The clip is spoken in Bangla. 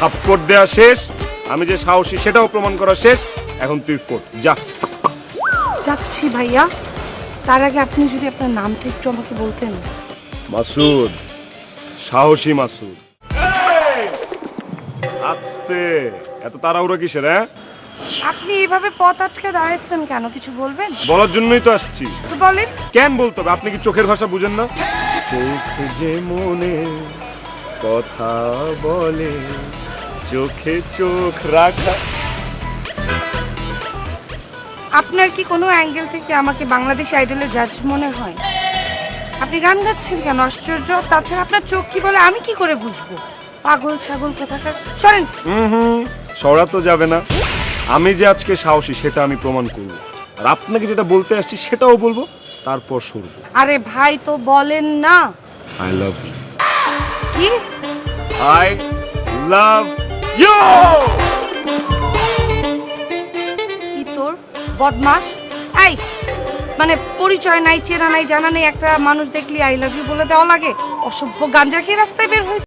থাপ্পড় দেয়া শেষ, আমি যে সাহসী সেটাও প্রমাণ করা শেষ। এখন তুই ফোট, যা। যাচ্ছি ভাইয়া, তার আগে আপনি যদি আপনার নামটা একটু আমাকে বলতেন। মাসুদ, সাহসী মাসুদ। আস্তে, এত তাড়াহুড়ো কিসের? হ্যাঁ, আপনি এইভাবে পথ আটকে দাঁড়াচ্ছেন কেন, কিছু বলবেন? বলার জন্যই তো আসছি। তো বলেন। কেন বলতে হবে? আপনি কি চোখের ভাষা বুঝেন না? চোখ যে মনে কথা বলে, চোখে চোখ রাখা। আপনার কি কোনো অ্যাঙ্গেল থেকে আমাকে বাংলাদেশ আইডলের জাজ মনে হয়? আপনি গান গাচ্ছেন কেন? আশ্চর্য। তাছাড়া আপনার চোখ কি বলে আমি কি করে বুঝবো? পাগল ছাগল কোথাকার, সরেন। সরা তো যাবে না। আমি যে আজকে সাহসী সেটা আমি প্রমাণ করব, আর আপনাকে যেটা বলতে আসছি সেটাও বলবো, তারপর সরব। আরে ভাই তো বলেন না। I love you. কি? I love you. কি তোর বদমাস? এই মানে পরিচয় নাই, চেনা নাই, জানা নেই একটা মানুষ দেখলি আই লাভ ইউ বলে দেওয়া লাগে? অসভ্য, গাঞ্জা খেয়ে রাস্তায় বের হয়েছে।